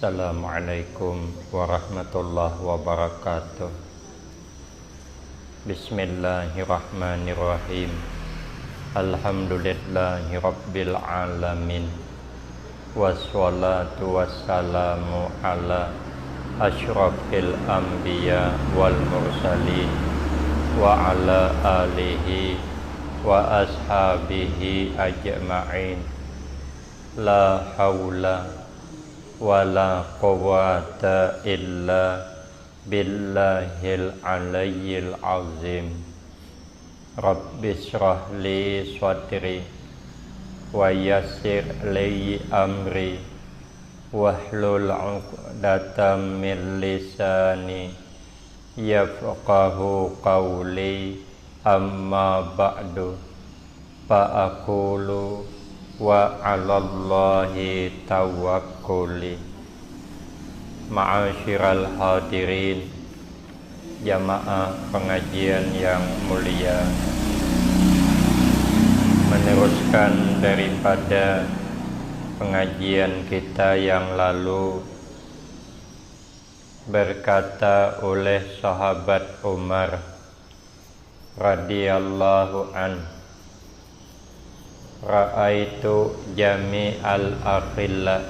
Assalamualaikum warahmatullahi wabarakatuh. Bismillahirrahmanirrahim. Alhamdulillahi rabbil alamin. Wassalatu wassalamu ala asyrafil anbiya wal mursalin wa ala alihi wa ashabihi ajma'in. La hawla wala quwwata illa billahil aliyyil azim. Rabbi shrah li sadri wa yassir li amri wahlul 'uqdatam min lisani yafqahu qawli. Amma ba'du, fa aqulu wa 'alallahi tawakkuli. Ma'asyiral hadirin, jamaah pengajian yang mulia, meneruskan daripada pengajian kita yang lalu, berkata oleh sahabat Umar radhiyallahu anhu, ra'aitu jami'al akhilla,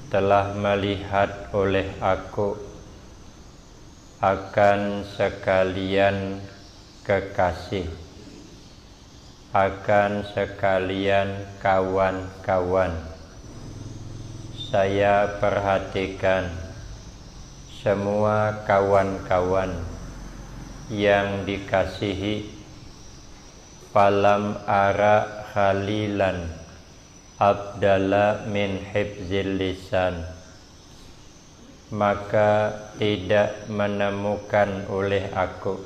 telah melihat oleh aku akan sekalian kekasih, akan sekalian kawan-kawan. Saya perhatikan semua kawan-kawan yang dikasihi. Falam ara khalilan abdala min hifzil lisan, maka tidak menemukan oleh aku,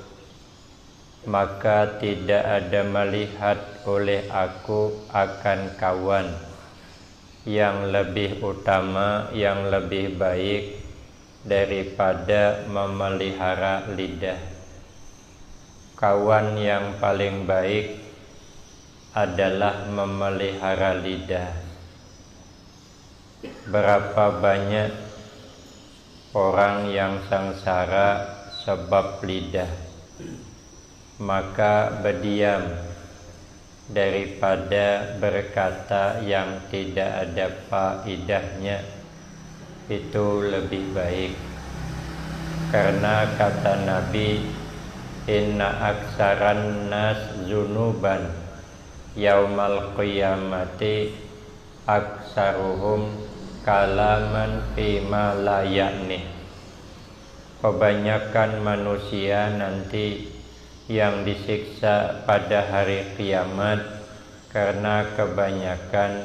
maka tidak ada melihat oleh aku akan kawan yang lebih utama, yang lebih baik daripada memelihara lidah. Kawan yang paling baik adalah memelihara lidah. Berapa banyak orang yang sengsara sebab lidah, maka berdiam daripada berkata yang tidak ada faedahnya, itu lebih baik. Karena kata Nabi, inna aksaran nas zunuban yaumal qiyamati aksaruhum kalaman fima la ya'ni. Kebanyakan manusia nanti yang disiksa pada hari kiamat karena kebanyakan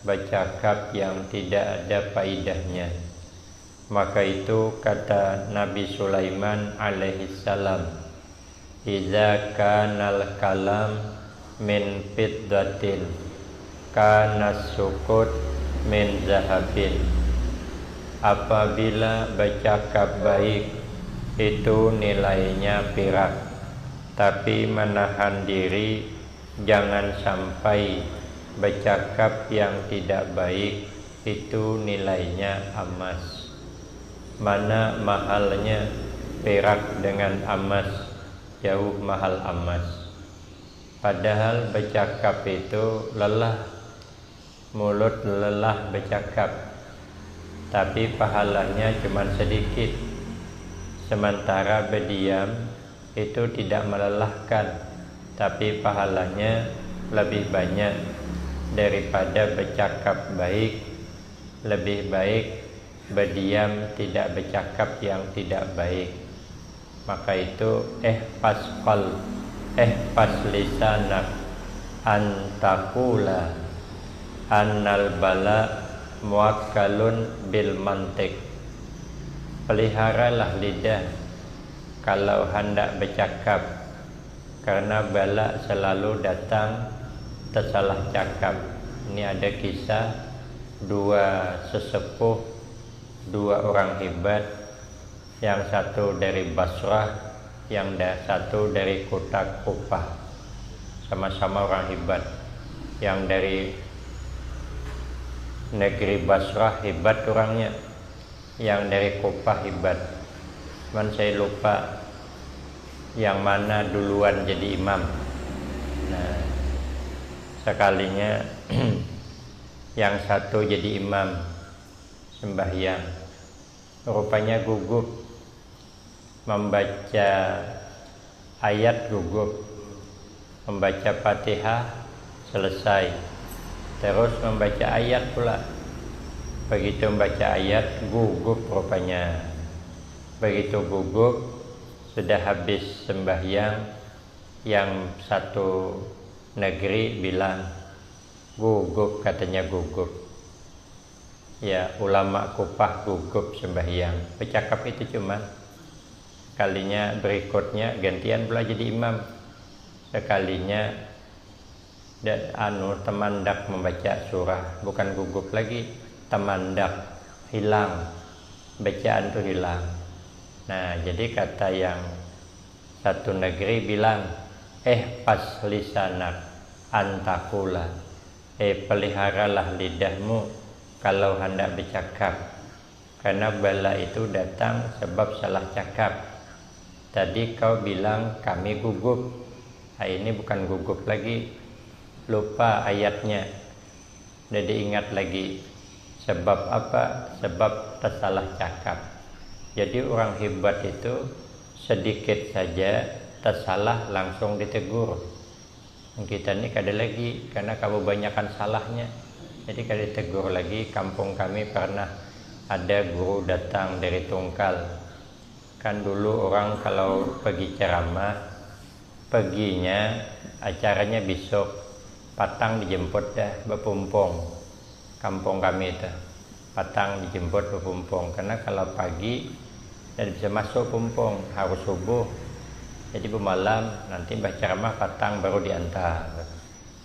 bercakap yang tidak ada faedahnya. Maka itu kata Nabi Sulaiman alaihissalam, iza kanal kalam min fiddatin kana sukut min zahabin. Apabila bercakap baik itu nilainya perak, tapi menahan diri jangan sampai bercakap yang tidak baik itu nilainya emas. Mana mahalnya perak dengan emas? Jauh mahal emas. Padahal bercakap itu lelah, mulut lelah bercakap, tapi pahalanya cuma sedikit. Sementara berdiam itu tidak melelahkan, tapi pahalanya lebih banyak daripada bercakap baik. Lebih baik berdiam, tidak bercakap yang tidak baik. Maka itu pas lisanak antakula annal bala muakkalun bil mantik. Peliharalah lidah kalau hendak bercakap, karena bala selalu datang tersalah cakap. Ini ada kisah dua sesepuh, dua orang hebat, yang satu dari Basrah, yang satu dari kota Kufah. Sama-sama orang hebat. Yang dari negeri Basrah hebat orangnya, yang dari Kufah hebat. Cuman saya lupa yang mana duluan jadi imam. Nah, sekalinya yang satu jadi imam sembahyang, rupanya gugup membaca ayat, gugup membaca Fatihah selesai, terus membaca ayat pula. Begitu membaca ayat gugup rupanya. Begitu gugup, sudah habis sembahyang, yang satu negeri bilang gugup, katanya gugup. Ya, ulama Kufah gugup sembahyang. Bercakap itu cuma kalinya, berikutnya gantian pula jadi imam. Sekalinya temandak membaca surah, bukan gugup lagi, temandak, hilang, bacaan itu hilang. Nah, jadi kata yang satu negeri bilang, pas lisanak antakula, peliharalah lidahmu kalau hendak bercakap, karena bala itu datang sebab salah cakap. Tadi kau bilang kami gugup, ini bukan gugup lagi, lupa ayatnya, jadi ingat lagi. Sebab apa? Sebab tersalah cakap. Jadi orang hebat itu sedikit saja tersalah langsung ditegur. Kita ini kada lagi, karena kamu banyakkan salahnya, jadi kada ditegur lagi. Kampung kami pernah ada guru datang dari Tungkal. Kan dulu orang kalau pergi ceramah, paginya acaranya besok, patang dijemput dah bepumpung. Kampung kami itu patang dijemput bepumpung, karena kalau pagi dan bisa masuk pumpung harus subuh. Jadi malam nanti baca ceramah, patang baru diantar.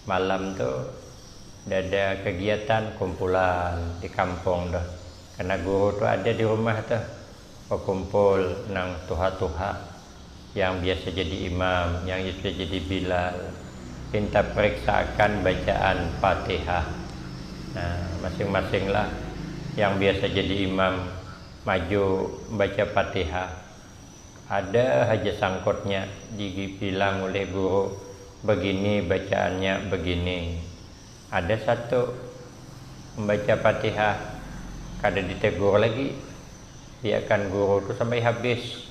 Malam tuh ada kegiatan kumpulan di kampung dah, karena guru tuh ada di rumah tuh, berkumpul nang tuha-tuha yang biasa jadi imam, yang biasa jadi bilal, minta periksakan bacaan Fatihah. Nah, masing-masing lah yang biasa jadi imam maju baca Fatihah. Ada aja sangkutnya, dibilang oleh guru begini bacaannya begini. Ada satu membaca Fatihah kada ditegur lagi, biarkan guru itu sampai habis.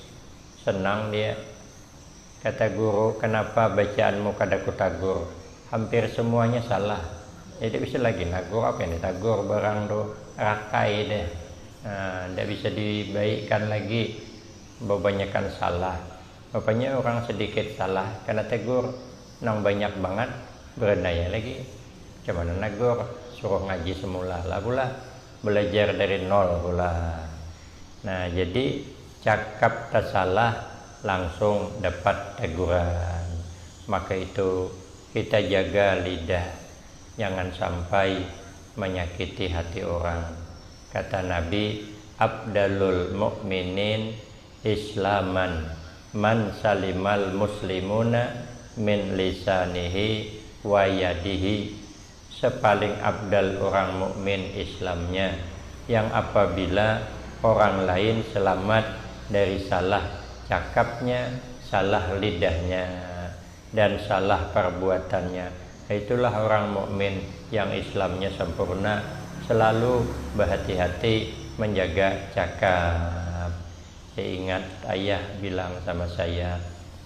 Senang dia, kata guru, kenapa bacaanmu kada kutagur, hampir semuanya salah. Jadi bisa lagi nagur, apa yang ditagur barang do rakai deh. Nah, tidak bisa dibaikkan lagi, kebanyakan salah. Bapaknya orang sedikit salah, karena tegur, nang banyak banget berdaya lagi. Cuman nagur, suruh ngaji semula lah pula, belajar dari nol pula. Nah, jadi cakap tersalah langsung dapat teguran. Maka itu kita jaga lidah, jangan sampai menyakiti hati orang. Kata Nabi, abdalul mu'minin islaman man salimal muslimuna min lisanihi wa yadihi. Sepaling abdal orang mukmin Islamnya yang apabila orang lain selamat dari salah cakapnya, salah lidahnya, dan salah perbuatannya. Itulah orang mukmin yang Islamnya sempurna, selalu berhati-hati menjaga cakap. Saya ingat ayah bilang sama saya,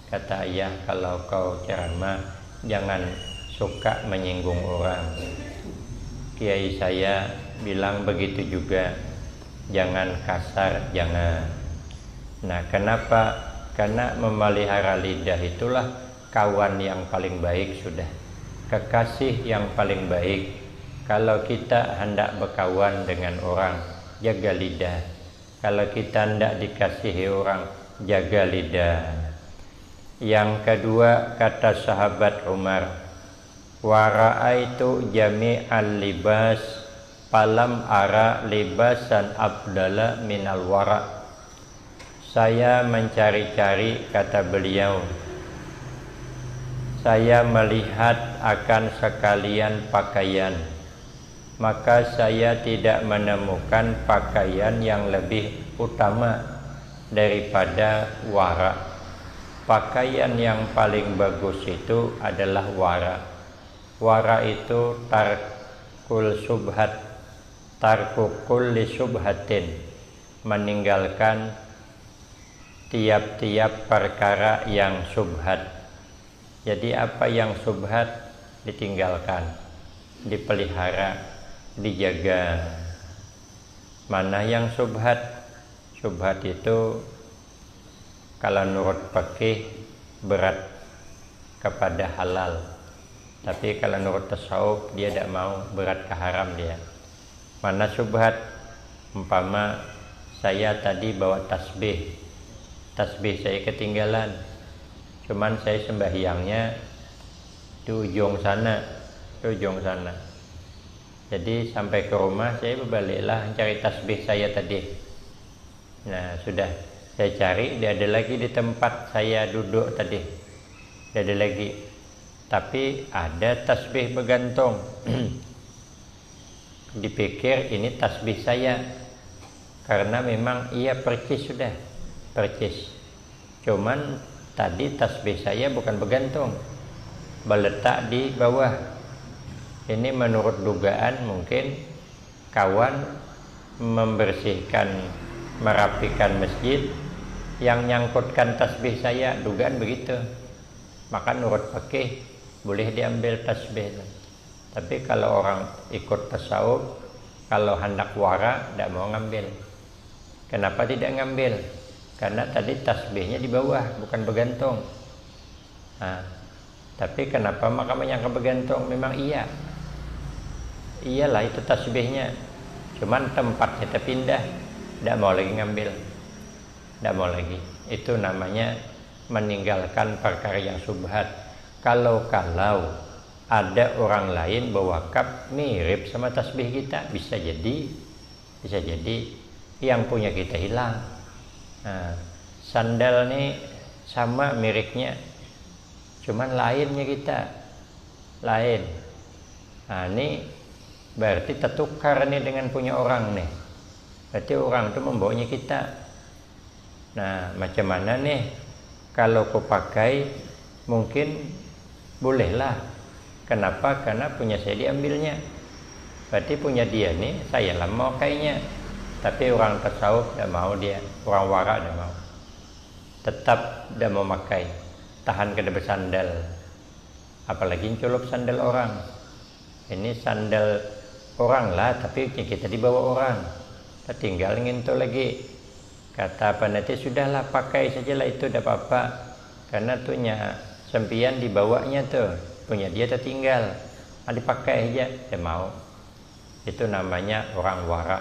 kata ayah, kalau kau ceramah jangan suka menyinggung orang. Kiai saya bilang begitu juga, jangan kasar, jangan. Nah, kenapa? Karena memelihara lidah itulah kawan yang paling baik sudah, kekasih yang paling baik. Kalau kita hendak berkawan dengan orang, jaga lidah. Kalau kita hendak dikasihi orang, jaga lidah. Yang kedua, kata sahabat Umar, wa ra'aitu jami'al libas falam ara libasan abdala minal wara. Saya mencari-cari, kata beliau, saya melihat akan sekalian pakaian, maka saya tidak menemukan pakaian yang lebih utama daripada wara. Pakaian yang paling bagus itu adalah wara. Wara itu tarkul subhat, tarku kulli subhatin, meninggalkan tiap-tiap perkara yang subhat. Jadi apa yang subhat ditinggalkan, dipelihara, dijaga. Mana yang subhat? Subhat itu kalau nurut fikih berat kepada halal, tapi kalau nurut tasawuf dia tidak mau, berat ke haram dia. Mana subhat? Umpama saya tadi bawa tasbih saya ketinggalan, cuman saya sembahyangnya di ujung sana. Jadi sampai ke rumah saya berbaliklah cari tasbih saya tadi. Nah sudah saya cari, dia ada lagi di tempat saya duduk tadi, dia ada lagi, tapi ada tasbih bergantung. Dipikir ini tasbih saya, karena memang ia percis, cuman tadi tasbih saya bukan bergantung, berletak di bawah. Ini menurut dugaan mungkin kawan membersihkan, merapikan masjid, yang nyangkutkan tasbih saya, dugaan begitu. Maka nurut fikih boleh diambil tasbih. Tapi kalau orang ikut tasawuf, kalau hendak wara tidak mau ngambil. Kenapa tidak ngambil? Karena tadi tasbihnya di bawah, bukan bergantung. Nah, tapi kenapa maka menyangka bergantung? Memang iyalah itu tasbihnya, cuman tempatnya terpindah, tidak mau lagi ngambil, tidak mau lagi. Itu namanya meninggalkan perkara yang subhat. Kalau ada orang lain berwakaf mirip sama tasbih kita, bisa jadi yang punya kita hilang. Nah, sandal nih sama mireknya, cuman lainnya kita lain. Nah ini berarti tertukar nih dengan punya orang nih, berarti orang itu membawanya kita. Nah macam mana nih kalau kau pakai, mungkin bolehlah. Kenapa? Karena punya saya diambilnya, berarti punya dia nih saya lah mau kayaknya. Tapi orang tasawuf tidak mau, dia orang wara tidak mau, tetap tidak mau pakai, tahan kada bersandal. Apalagi colok sandal orang. Ini sandal orang lah, tapi kita dibawa orang, kita tinggal nginto lagi. Kata peneliti, sudahlah pakai sajalah itu, tidak apa-apa, karena tuhnya sempian dibawanya tuh, punya dia tertinggal, dipakai aja, dia mau. Itu namanya orang wara.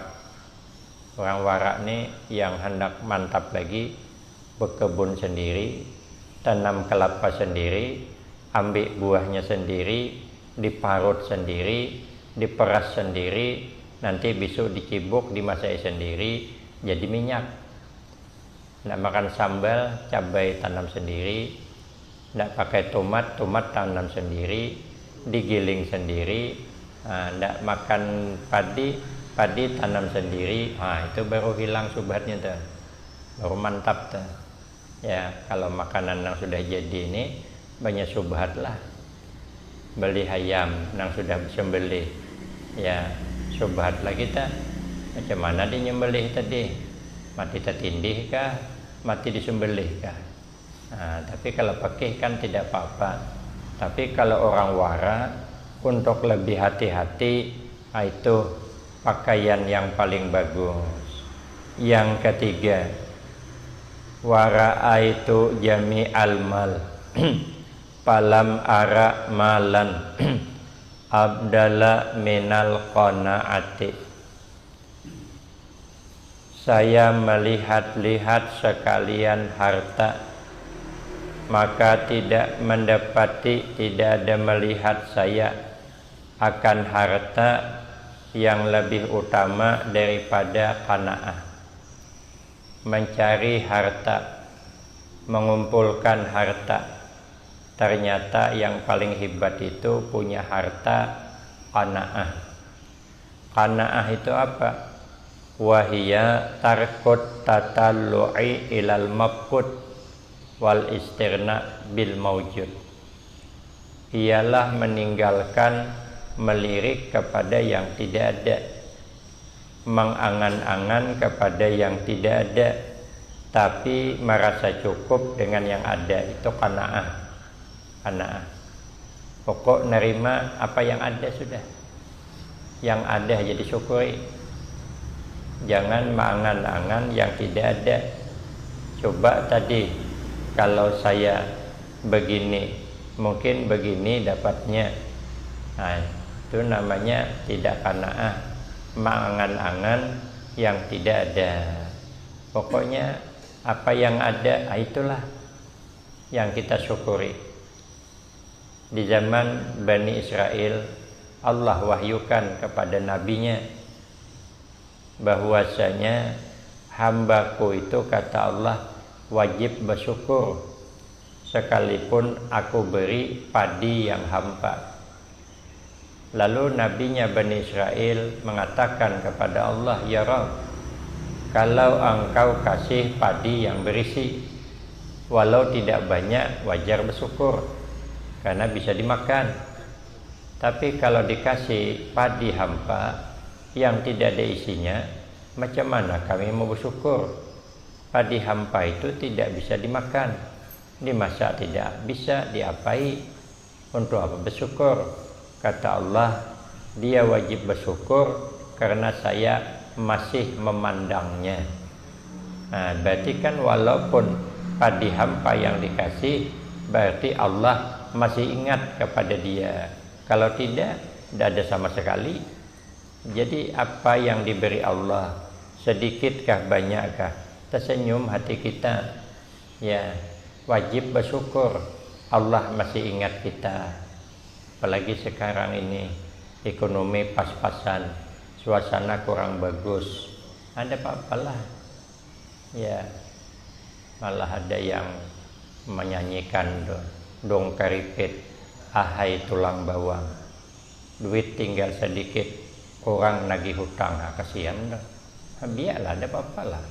Orang wara nih yang hendak mantap lagi, berkebun sendiri, tanam kelapa sendiri, ambil buahnya sendiri, diparut sendiri, diperas sendiri, nanti besok dicibuk, dimasak sendiri, jadi minyak. Tidak makan sambal, cabai tanam sendiri, tidak pakai tomat tanam sendiri, digiling sendiri. Tidak makan padi tanam sendiri. Itu baru hilang subhatnya tuh, baru mantap tuh. Ya kalau makanan yang sudah jadi ini banyak subhat lah. Beli ayam yang sudah sembelih, ya subhat lah kita. Macam mana dia nyembelih tadi, mati tertindih kah, mati disembelih kah? Tapi kalau fikih kan tidak apa-apa. Tapi kalau orang wara, untuk lebih hati-hati, itu pakaian yang paling bagus. Yang ketiga, wara'a itu jami al-mal palam ara malan abdala minal qanaati. Saya melihat-lihat sekalian harta, maka tidak ada melihat saya akan harta yang lebih utama daripada qanaah. Mencari harta, mengumpulkan harta, ternyata yang paling hebat itu punya harta qanaah. Qanaah itu apa? Wahia tarkut tatallu'i ilal mabqut wal istirna bil mawjud. Ialah meninggalkan melirik kepada yang tidak ada, mengangan-angan kepada yang tidak ada, tapi merasa cukup dengan yang ada. Itu qanaah. Qanaah. Pokok nerima apa yang ada sudah. Yang ada jadi syukuri. Jangan mengangan-angan yang tidak ada. Coba tadi kalau saya begini, mungkin begini dapatnya. Nah, itu namanya tidak qanaah, mengangan-angan yang tidak ada. Pokoknya apa yang ada, itulah yang kita syukuri. Di zaman Bani Israel, Allah wahyukan kepada nabinya bahwasanya hambaku itu, kata Allah, wajib bersyukur sekalipun aku beri padi yang hampa. Lalu nabinya Bani Israel mengatakan kepada Allah, ya Rabb, kalau engkau kasih padi yang berisi, walau tidak banyak, wajar bersyukur karena bisa dimakan. Tapi kalau dikasih padi hampa yang tidak ada isinya, macam mana kami mau bersyukur? Padi hampa itu tidak bisa dimakan, dimasak tidak bisa, diapai. Untuk apa bersyukur? Kata Allah, dia wajib bersyukur karena saya masih memandangnya. Nah, berarti kan walaupun padi hampa yang dikasih, berarti Allah masih ingat kepada dia. Kalau tidak ada sama sekali. Jadi apa yang diberi Allah, sedikitkah banyakkah, tersenyum hati kita, ya wajib bersyukur. Allah masih ingat kita. Apalagi sekarang ini ekonomi pas-pasan, suasana kurang bagus, ada apa-apalah, ya malah ada yang menyanyikan dong karipet, ahai tulang bawang, duit tinggal sedikit, kurang nagih hutang. Kasihan dong. Biarlah, ada apa-apalah.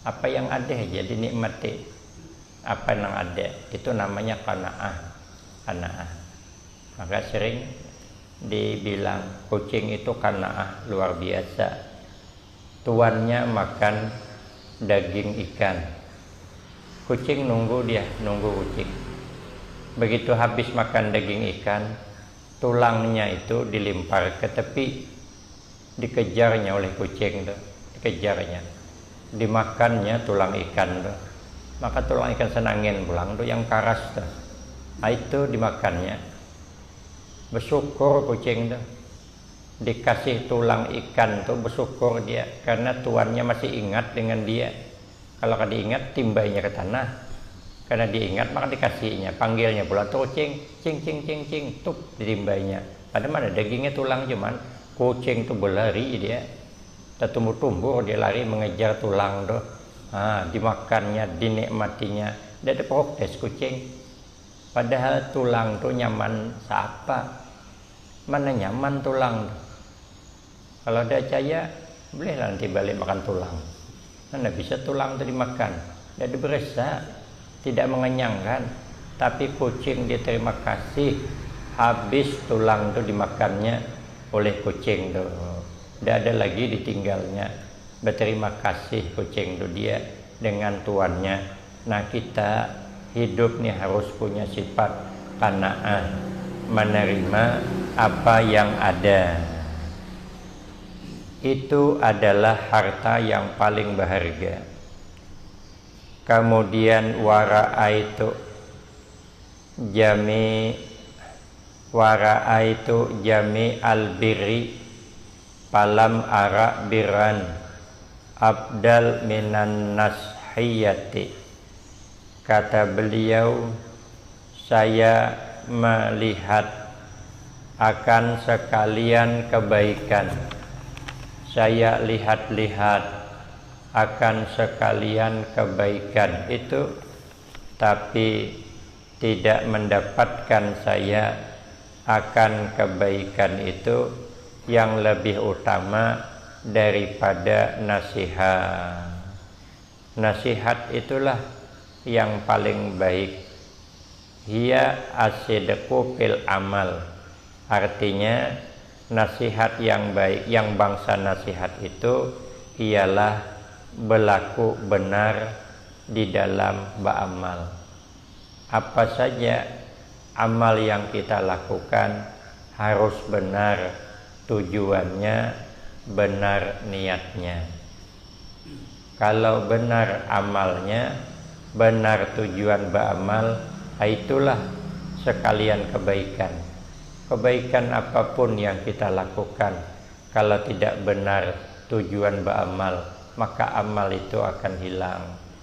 Apa yang ada aja dinikmati. Apa yang ada itu namanya qanaah. Qanaah. Maka sering dibilang kucing itu qanaah luar biasa. Tuannya makan daging ikan, kucing nunggu kucing. Begitu habis makan daging ikan, tulangnya itu dilempar ke tepi, dikejarnya oleh kucing tuh, dikejarnya, dimakannya tulang ikan tuh. Maka tulang ikan senangin pulang tuh yang karas tuh, itu dimakannya. Bersyukur kucing tuh, dikasih tulang ikan tuh bersyukur dia karena tuannya masih ingat dengan dia. Kalau kan diingat, timbainya ke tanah. Karena diingat maka dikasihnya, panggilnya pula tuh kucing, cing cing cing cing, tup ditimbainya. Padahal mana dagingnya tulang, cuman kucing tuh berlari dia, tertumbuh-tumbuh dia lari mengejar tulang tuh. Dimakannya, dinikmatinya, tidak ada protes kucing. Padahal tulang tuh nyaman siapa? Mana nyaman tulang? Kalau ada caya, bolehlah nanti balik makan tulang. Mana bisa tulang itu dimakan? Tidak berasa, tidak mengenyangkan. Tapi kucing dia terima kasih, habis tulang itu dimakannya oleh kucing itu. Tidak ada lagi ditinggalnya. Berterima kasih kucing itu dia dengan tuannya. Nah, kita hidup nih harus punya sifat qanaah, menerima apa yang ada. Itu adalah harta yang paling berharga. Kemudian wara'aitu jami al-birri falam ara birran abdal minan nashiyati. Kata beliau, saya melihat akan sekalian kebaikan, saya lihat-lihat akan sekalian kebaikan itu, tapi tidak mendapatkan saya akan kebaikan itu yang lebih utama daripada nasihat. Nasihat itulah yang paling baik. Hiya asidqu fil amal. Artinya nasihat yang baik, yang bangsa nasihat itu ialah berlaku benar di dalam beramal. Apa saja amal yang kita lakukan harus benar tujuannya, benar niatnya. Kalau benar amalnya, benar tujuan beramal, itulah sekalian kebaikan. Kebaikan apapun yang kita lakukan, kalau tidak benar tujuan beramal, maka amal itu akan hilang.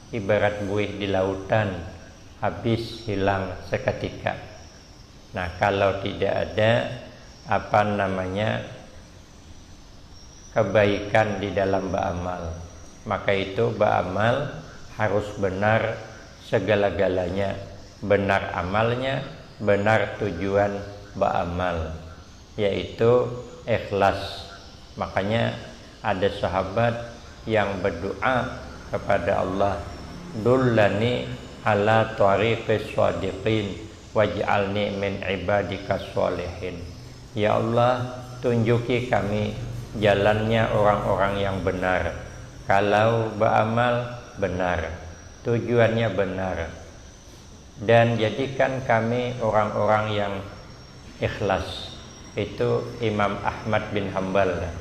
Ibarat buih di lautan, habis hilang seketika. Nah, kalau tidak ada kebaikan di dalam beramal, maka itu beramal harus benar segala-galanya, benar amalnya, benar tujuan beramal, yaitu ikhlas. Makanya ada sahabat yang berdoa kepada Allah, dullani ala tariqis shadiqin waj'alni min ibadikas sholihin. Ya Allah, tunjuki kami jalannya orang-orang yang benar. Kalau beramal benar, tujuannya benar, dan jadikan kami orang-orang yang ikhlas. Itu Imam Ahmad bin Hanbal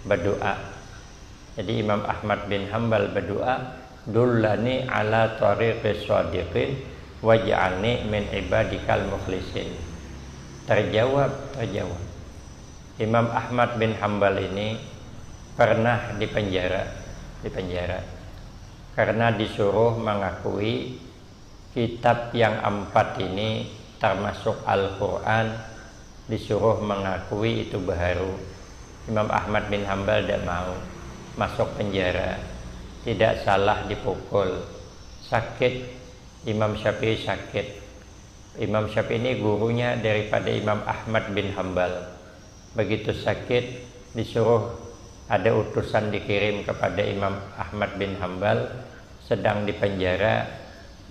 berdoa. Jadi Imam Ahmad bin Hanbal berdoa, dullani ala tariqis shadiqin waj'alni min ibadikal mukhlisin. Terjawab. Imam Ahmad bin Hanbal ini pernah dipenjara karena disuruh mengakui kitab yang 4 ini termasuk Al-Quran, disuruh mengakui itu baharu. Imam Ahmad bin Hanbal tidak mau, masuk penjara. Tidak salah dipukul, sakit. Imam Syafi'i sakit. Imam Syafi'i ini gurunya daripada Imam Ahmad bin Hanbal. Begitu sakit, disuruh, ada utusan dikirim kepada Imam Ahmad bin Hanbal, sedang di penjara,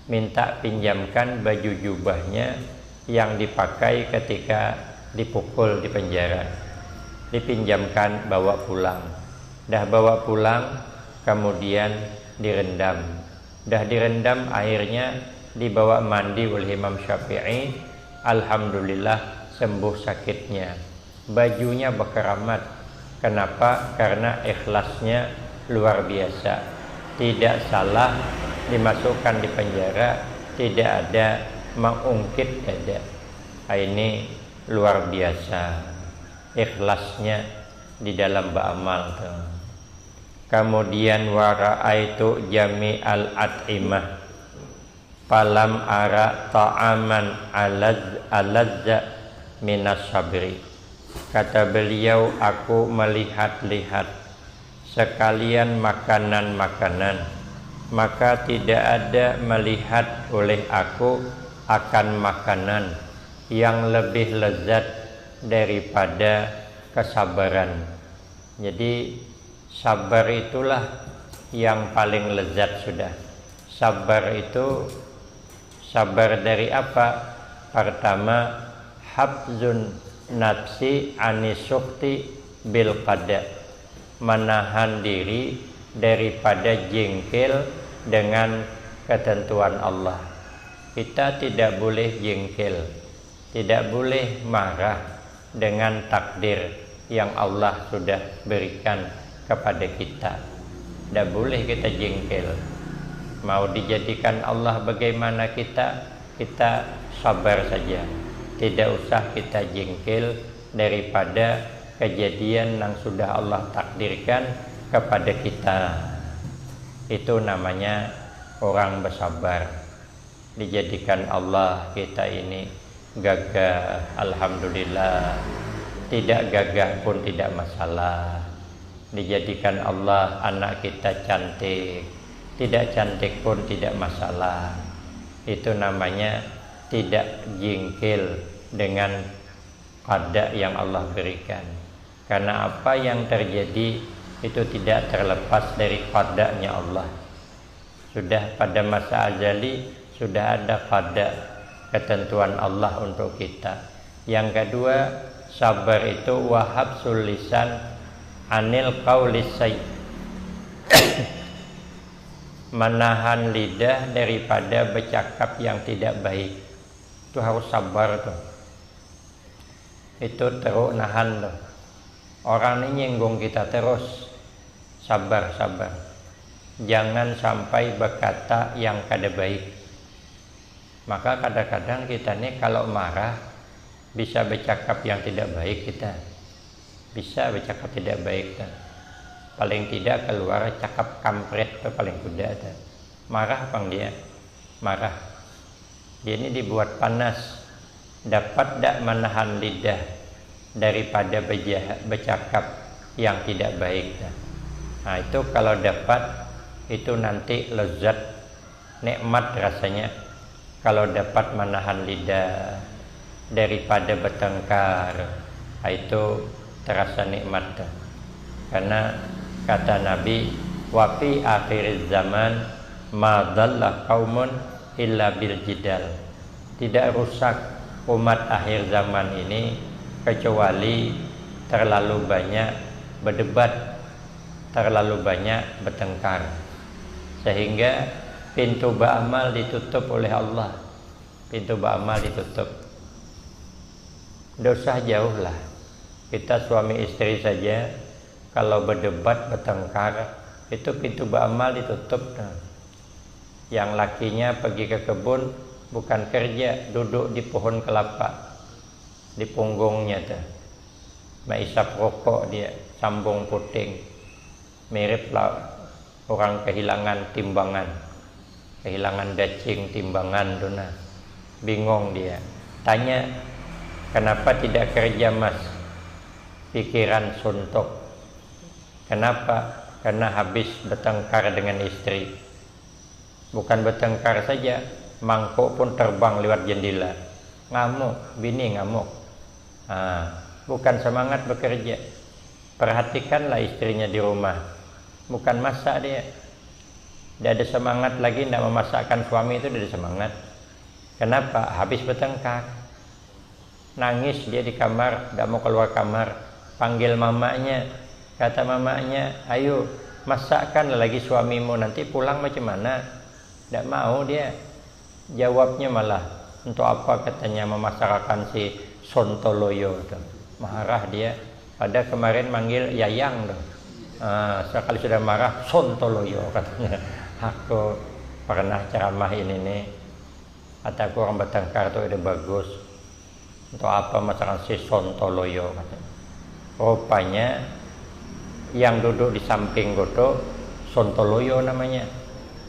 minta pinjamkan baju jubahnya yang dipakai ketika dipukul di penjara. Dipinjamkan, bawa pulang. Dah bawa pulang, kemudian direndam. Dah direndam, akhirnya dibawa mandi oleh Imam Syafi'i. Alhamdulillah sembuh sakitnya. Bajunya berkeramat. Kenapa? Karena ikhlasnya luar biasa. Tidak salah dimasukkan di penjara, tidak ada mengungkit dada. Ini luar biasa ikhlasnya di dalam beramal. Kemudian wara'aitu jami'al at'imah falam ara ta'aman alazza minas sabri. Kata beliau, aku melihat-lihat sekalian makanan-makanan, maka tidak ada melihat oleh aku akan makanan yang lebih lezat daripada kesabaran. Jadi sabar itulah yang paling lezat sudah. Sabar itu, sabar dari apa? Pertama, habzun nafsi anisukti bil qada, menahan diri daripada jengkel dengan ketentuan Allah. Kita tidak boleh jengkel, tidak boleh marah dengan takdir yang Allah sudah berikan kepada kita. Tidak boleh kita jengkel. Mau dijadikan Allah bagaimana kita sabar saja. Tidak usah kita jengkel daripada kejadian yang sudah Allah takdirkan kepada kita. Itu namanya orang bersabar. Dijadikan Allah kita ini gagah, alhamdulillah. Tidak gagah pun tidak masalah. Dijadikan Allah anak kita cantik, tidak cantik pun tidak masalah. Itu namanya tidak jengkel dengan qada yang Allah berikan. Karena apa yang terjadi itu tidak terlepas dari qadanya Allah. Sudah pada masa azali sudah ada qada, ketentuan Allah untuk kita. Yang kedua, sabar itu wahabsul lisan anil qaulis sayyi, menahan lidah daripada bercakap yang tidak baik. Itu harus sabar tuh. Itu terus nahan tuh. Orang ini nyinggung kita terus, sabar. Jangan sampai berkata yang kada baik. Maka kadang-kadang kita nih kalau marah bisa bercakap yang tidak baik kita. Bisa bercakap tidak baik kan. Paling tidak keluar cakap kampret itu paling kuda. Marah bang dia, marah. Dia ini dibuat panas. Dapat tak menahan lidah daripada bercakap yang tidak baik. Nah itu kalau dapat, itu nanti lezat, nikmat rasanya. Kalau dapat menahan lidah daripada bertengkar, itu terasa nikmat. Karena kata Nabi, wa fi akhir zaman ma dhalla qaumun illa bil jidal. Tidak rusak umat akhir zaman ini kecuali terlalu banyak berdebat, terlalu banyak bertengkar, sehingga pintu beramal ditutup oleh Allah. Pintu beramal ditutup. Dosa jauhlah. Kita suami istri saja kalau berdebat, bertengkar, itu pintu beramal ditutup. Yang lakinya pergi ke kebun, bukan kerja, duduk di pohon kelapa, di punggungnya tuh maisap rokok dia, sambung puting. Mirip lah orang kehilangan timbangan, kehilangan dacing timbangan tuh. Nah, bingung dia. Tanya, kenapa tidak kerja mas? Pikiran suntuk. Kenapa? Karena habis bertengkar dengan istri. Bukan bertengkar saja, mangkuk pun terbang lewat jendela. Ngamuk, bini ngamuk. Bukan semangat bekerja. Perhatikanlah istrinya di rumah. Bukan masak dia. Dia ada semangat lagi tidak memasakkan suami itu, dia ada semangat. Kenapa? Habis bertengkar. Nangis dia di kamar, tidak mau keluar kamar. Panggil mamanya. Kata mamanya, ayo masakkan lagi suamimu, nanti pulang macam mana? Tidak mau dia. Jawabnya malah, untuk apa katanya memasakkan si Sontoloyo tuh. Marah dia. Pada kemarin manggil Yayang tuh. Sekali sudah marah, Sontoloyo katanya. Aku pernah ceramah ini nih. Kataku orang bertengkar tuh udah bagus. Untuk apa masakan si Sontoloyo katanya. Rupanya yang duduk di samping goto Sontoloyo namanya.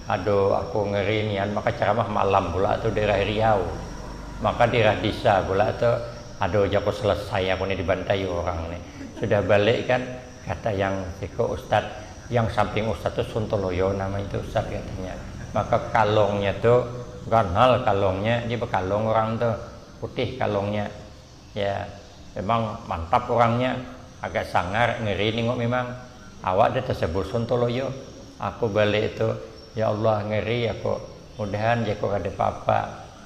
Aduh, aku ngeri nian, maka ceramah malam pula tuh daerah Riau. Maka daerah Disa pula tuh, aduh jago selesai aku nih dibantai orang nih. Sudah balik kan, kata yang Tiko Ustad, yang samping Ustad tuh Sontoloyo namanya itu Ustad katanya. Maka kalongnya tuh, ganal kalongnya, dia berkalong orang tuh, putih kalongnya. Ya, memang mantap orangnya. Agak sangar, ngeri nengok memang. Awak dia tersebut Sontoloyo. Aku balik itu, ya Allah ngeri aku. Mudahan jago ada apa-apa,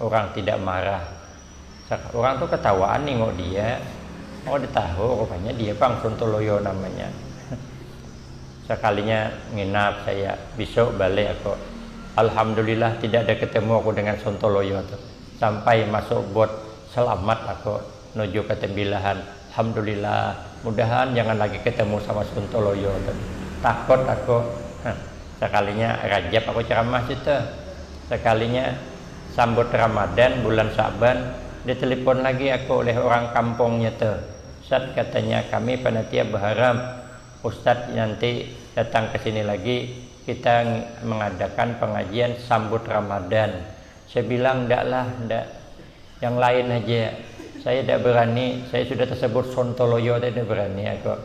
orang tidak marah. Orang tuh ketawaan nengok dia. Oh dia tahu rupanya dia Bang Sontoloyo namanya. Sekalinya nginap saya, besok balik aku. Alhamdulillah tidak ada ketemu aku dengan Sontoloyo tuh. Sampai masuk bot selamat aku menuju ke Tembilahan. Alhamdulillah, mudahan jangan lagi ketemu sama Sontoloyo. Takut aku. Sekalinya Rajab aku ceramah situ. Sekalinya sambut Ramadan bulan Sa'ban, ditelepon lagi aku oleh orang kampungnya tuh. Ustaz katanya kami panitia berharap Ustaz nanti datang ke sini lagi, kita mengadakan pengajian sambut Ramadan. Saya bilang ndak, yang lain aja. Saya tidak berani, saya sudah tersebut Sontoloyo, tidak berani aku.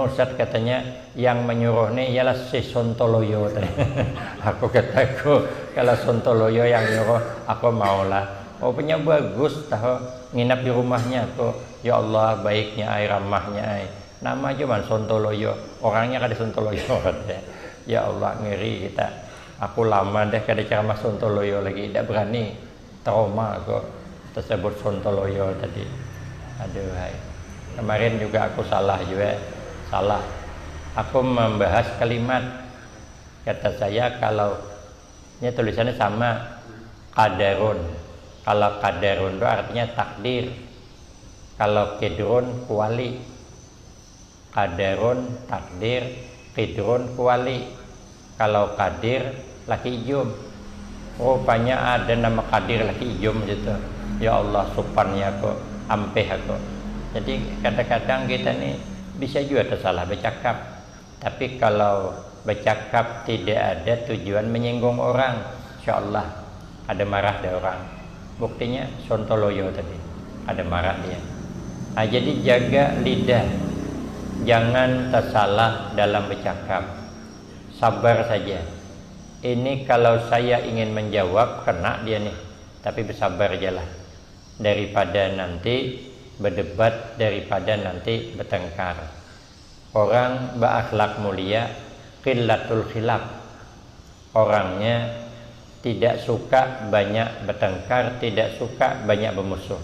Ustaz katanya yang menyuruh nih ialah si Sontoloyo. Aku kataku kalau Sontoloyo yang nyuruh aku maulah. Oh punya bagus tahu nginap di rumahnya aku. Ya Allah baiknya ai ramahnya ai. nama cuma Sontoloyo, orangnya kada Sontoloyo. Ya Allah, ngeri kita. Aku lama deh kada ceramah Sontoloyo lagi, tidak berani, trauma kok tersebut Sontoloyo tadi. Aduh, hai. Kemarin juga aku salah juga, salah. Aku membahas kalimat, kata saya kalau ini tulisannya sama, qadarun. Kalau qadarun itu artinya takdir. Kalau qidrun kuali. Qadarun takdir, qidrun kuali. Kalau qadir laki ijum. Rupanya ada nama qadir laki ijum gitu. Ya Allah, supannya kok ampeh aku. Jadi kadang-kadang kita nih bisa juga tersalah bercakap. Tapi kalau bercakap tidak ada tujuan menyinggung orang, insya Allah ada marah dari orang. Buktinya Sontoloyo tadi ada marah dia. Nah, jadi jaga lidah, jangan tersalah dalam bercakap. Sabar saja. Ini kalau saya ingin menjawab kena dia nih, tapi bersabar aja lah. Daripada nanti berdebat, daripada nanti bertengkar. Orang berakhlak mulia qillatul khilaf. Orangnya tidak suka banyak bertengkar, tidak suka banyak bermusuh.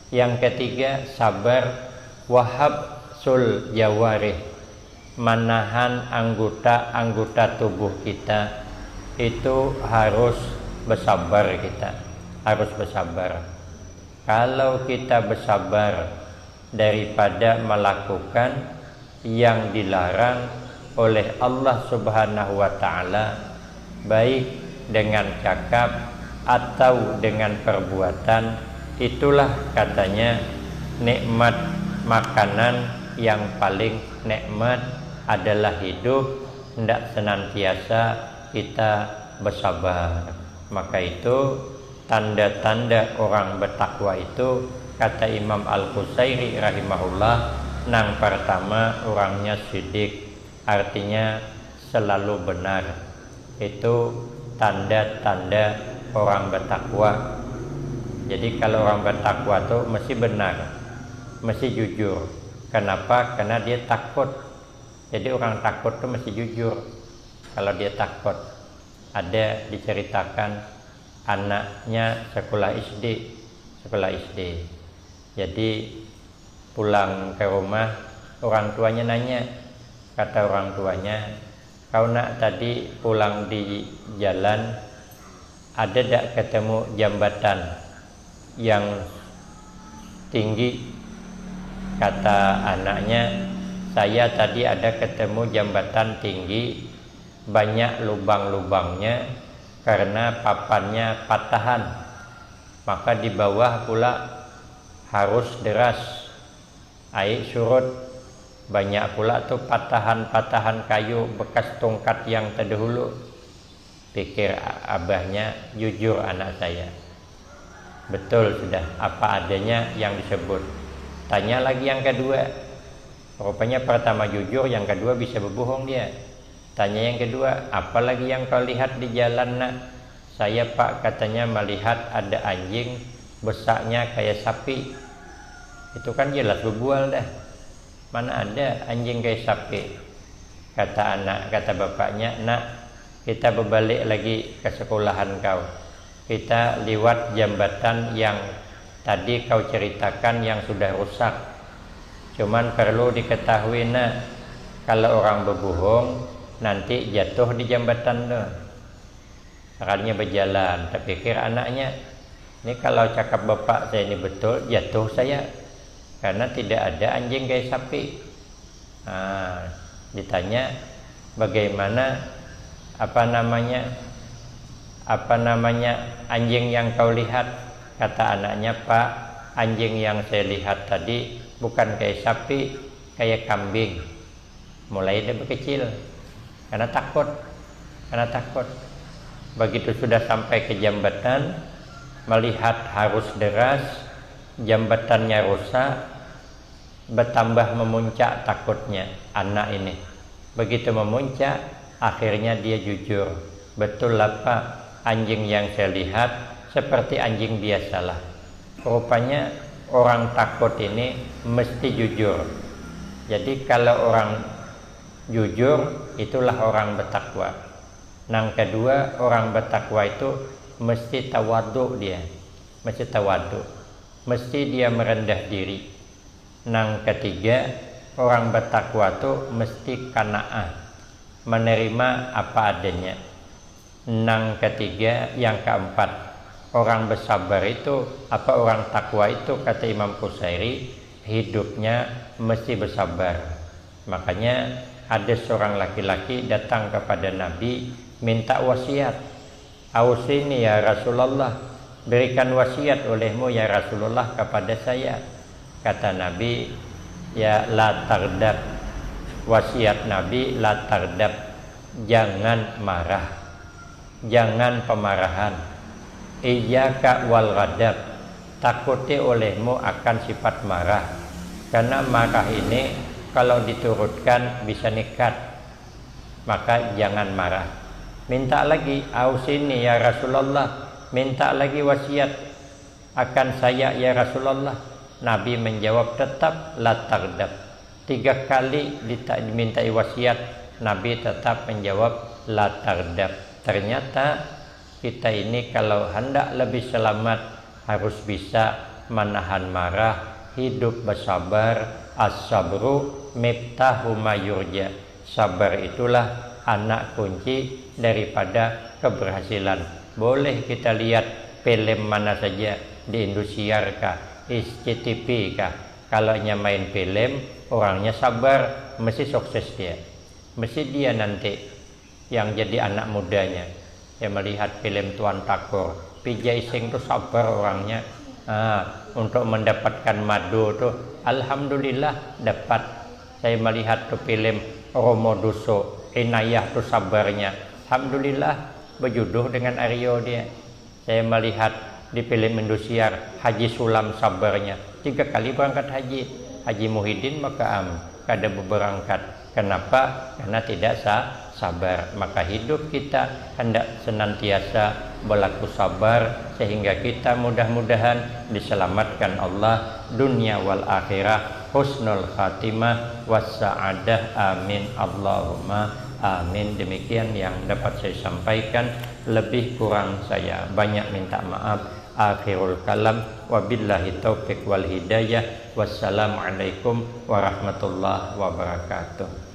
Yang ketiga, sabar wahabsul jawarih, menahan anggota-anggota tubuh kita itu harus bersabar kita, harus bersabar. Kalau kita bersabar daripada melakukan yang dilarang oleh Allah Subhanahu wa taala, baik dengan cakap atau dengan perbuatan, itulah katanya nikmat makanan yang paling nikmat adalah hidup, hendak senantiasa kita bersabar. Maka itu tanda-tanda orang bertakwa itu, kata Imam Al-Qusairi rahimahullah, nang pertama orangnya sidik, artinya selalu benar. Itu tanda-tanda orang bertakwa. Jadi kalau orang bertakwa itu mesti benar, mesti jujur. Kenapa? Karena dia takut. Jadi orang takut itu mesti jujur. Kalau dia takut, ada diceritakan anaknya sekolah SD. Jadi pulang ke rumah, orang tuanya nanya, kata orang tuanya, kau nak tadi pulang di jalan ada tak ketemu jambatan yang tinggi? Kata anaknya, saya tadi ada ketemu jambatan tinggi, banyak lubang-lubangnya karena papannya patahan, maka di bawah pula harus deras, air surut, banyak pula tuh patahan-patahan kayu bekas tongkat yang terdahulu. Pikir abahnya, jujur anak saya, betul sudah apa adanya yang disebut. Tanya lagi yang kedua, rupanya pertama jujur, yang kedua bisa berbohong dia. Tanya yang kedua, apa lagi yang kau lihat di jalan nak? Saya pak, katanya melihat ada anjing besarnya kayak sapi. Itu kan jelas berbual dah. Mana ada anjing kayak sapi? Kata anak, kata bapaknya, nak, kita berbalik lagi ke sekolahan kau. Kita lewat jambatan yang tadi kau ceritakan yang sudah rusak. Cuman perlu diketahui nak, kalau orang berbohong nanti jatuh di jambatan tuh. Akhirnya berjalan, terpikir anaknya, ini kalau cakap bapak saya ini betul, jatuh saya. Karena tidak ada anjing kayak sapi. Nah, ditanya bagaimana apa namanya anjing yang kau lihat? Kata anaknya, pak, anjing yang saya lihat tadi bukan kayak sapi, kayak kambing. Mulai dari kecil karena takut. Begitu sudah sampai ke jambatan, melihat harus deras, jambatannya rusak, bertambah memuncak takutnya anak ini. Begitu memuncak, akhirnya dia jujur, betul lah pak, anjing yang saya lihat seperti anjing biasalah. Rupanya orang takut ini mesti jujur. Jadi kalau orang jujur itulah orang bertakwa. Yang kedua, orang bertakwa itu mesti tawadhu dia. Mesti tawadhu. Mesti dia merendah diri. Yang ketiga, orang bertakwa itu mesti qanaah, menerima apa adanya. Yang ketiga, yang keempat, orang bersabar itu apa orang takwa itu kata Imam Qusairi hidupnya mesti bersabar. Makanya ada seorang laki-laki datang kepada Nabi minta wasiat. Ausini ya Rasulullah, berikan wasiat olehmu ya Rasulullah kepada saya. Kata Nabi, ya la tardab. Wasiat Nabi la tardab, jangan marah, jangan pemarahan. Iyyaka wal ghadab, takuti olehmu akan sifat marah. Karena marah ini kalau diturutkan bisa nikat, maka jangan marah. Minta lagi, ausini ya Rasulullah, minta lagi wasiat akan saya ya Rasulullah. Nabi menjawab tetap la taghdab. 3 kali dimintai wasiat, Nabi tetap menjawab la taghdab. Ternyata kita ini kalau hendak lebih selamat harus bisa menahan marah, hidup bersabar. As-sabru miftahu mayurja. Sabar itulah anak kunci daripada keberhasilan. Boleh kita lihat film mana saja di Indosiar kah, SCTV kah. Kalau main film, orangnya sabar, mesti sukses dia. Mesti dia nanti yang jadi anak mudanya. Saya melihat film Tuan Takor, Pijai Sing itu sabar orangnya. Untuk mendapatkan madu tuh, alhamdulillah dapat. Saya melihat tuh film Romo Duso, Inayah tuh sabarnya, alhamdulillah berjodoh dengan Aryo dia. Saya melihat di film Indosiar Haji Sulam sabarnya, 3 kali berangkat haji. Haji Muhyiddin Makaam kada berangkat. Kenapa? Karena tidak sabar. Maka hidup kita hendak senantiasa berlaku sabar sehingga kita mudah-mudahan diselamatkan Allah dunia wal akhirah, husnul khatimah wassa'adah, amin Allahumma amin. Demikian yang dapat saya sampaikan, lebih kurang saya banyak minta maaf. Akhirul kalam, wabillahi taufiq wal hidayah. Wassalamualaikum warahmatullahi wabarakatuh.